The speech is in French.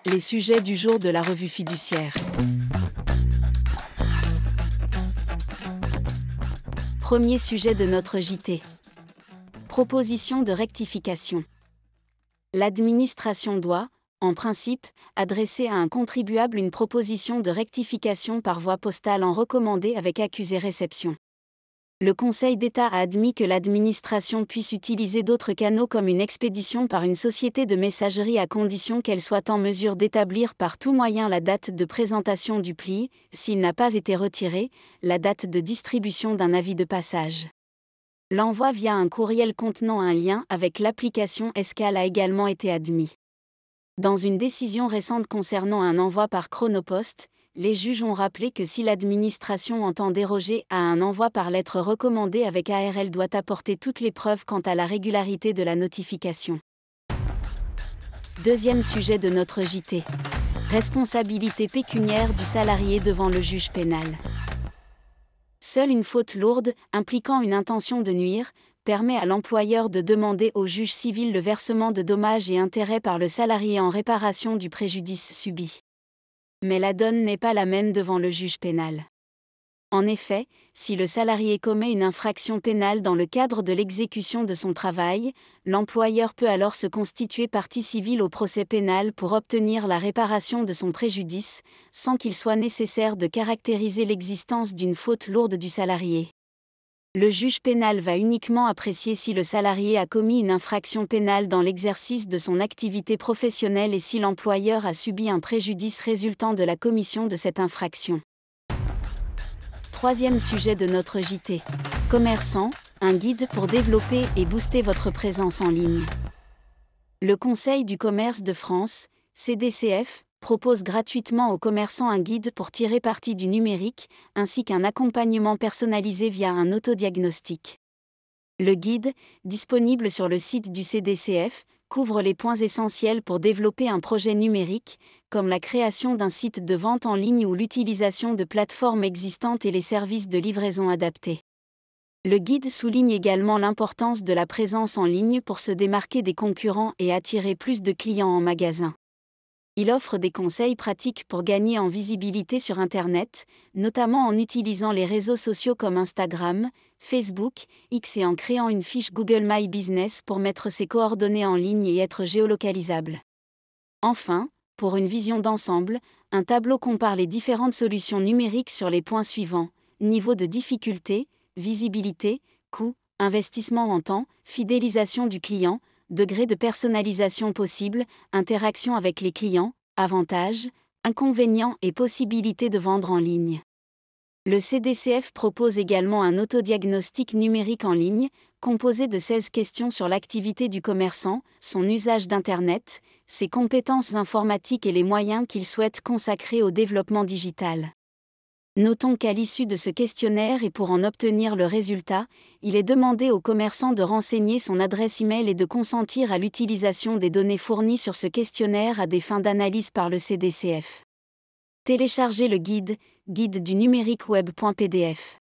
Les sujets du jour de la revue fiduciaire. Premier sujet de notre JT. Proposition de rectification. L'administration doit, en principe, adresser à un contribuable une proposition de rectification par voie postale en recommandé avec accusé-réception. Le Conseil d'État a admis que l'administration puisse utiliser d'autres canaux comme une expédition par une société de messagerie à condition qu'elle soit en mesure d'établir par tout moyen la date de présentation du pli, s'il n'a pas été retiré, la date de distribution d'un avis de passage. L'envoi via un courriel contenant un lien avec l'application Escale a également été admis. Dans une décision récente concernant un envoi par Chronopost, les juges ont rappelé que si l'administration entend déroger à un envoi par lettre recommandée avec ARL doit apporter toutes les preuves quant à la régularité de la notification. Deuxième sujet de notre JT. Responsabilité pécuniaire du salarié devant le juge pénal. Seule une faute lourde, impliquant une intention de nuire, permet à l'employeur de demander au juge civil le versement de dommages et intérêts par le salarié en réparation du préjudice subi. Mais la donne n'est pas la même devant le juge pénal. En effet, si le salarié commet une infraction pénale dans le cadre de l'exécution de son travail, l'employeur peut alors se constituer partie civile au procès pénal pour obtenir la réparation de son préjudice, sans qu'il soit nécessaire de caractériser l'existence d'une faute lourde du salarié. Le juge pénal va uniquement apprécier si le salarié a commis une infraction pénale dans l'exercice de son activité professionnelle et si l'employeur a subi un préjudice résultant de la commission de cette infraction. Troisième sujet de notre JT. Commerçant, un guide pour développer et booster votre présence en ligne. Le Conseil du commerce de France, CDCF, propose gratuitement aux commerçants un guide pour tirer parti du numérique, ainsi qu'un accompagnement personnalisé via un autodiagnostic. Le guide, disponible sur le site du CDCF, couvre les points essentiels pour développer un projet numérique, comme la création d'un site de vente en ligne ou l'utilisation de plateformes existantes et les services de livraison adaptés. Le guide souligne également l'importance de la présence en ligne pour se démarquer des concurrents et attirer plus de clients en magasin. Il offre des conseils pratiques pour gagner en visibilité sur Internet, notamment en utilisant les réseaux sociaux comme Instagram, Facebook, X et en créant une fiche Google My Business pour mettre ses coordonnées en ligne et être géolocalisable. Enfin, pour une vision d'ensemble, un tableau compare les différentes solutions numériques sur les points suivants: niveau de difficulté, visibilité, coût, investissement en temps, fidélisation du client, degré de personnalisation possible, interaction avec les clients, avantages, inconvénients et possibilités de vendre en ligne. Le CDCF propose également un autodiagnostic numérique en ligne, composé de 16 questions sur l'activité du commerçant, son usage d'Internet, ses compétences informatiques et les moyens qu'il souhaite consacrer au développement digital. Notons qu'à l'issue de ce questionnaire et pour en obtenir le résultat, il est demandé au commerçant de renseigner son adresse e-mail et de consentir à l'utilisation des données fournies sur ce questionnaire à des fins d'analyse par le CDCF. Téléchargez le guide, guide du numérique web.pdf.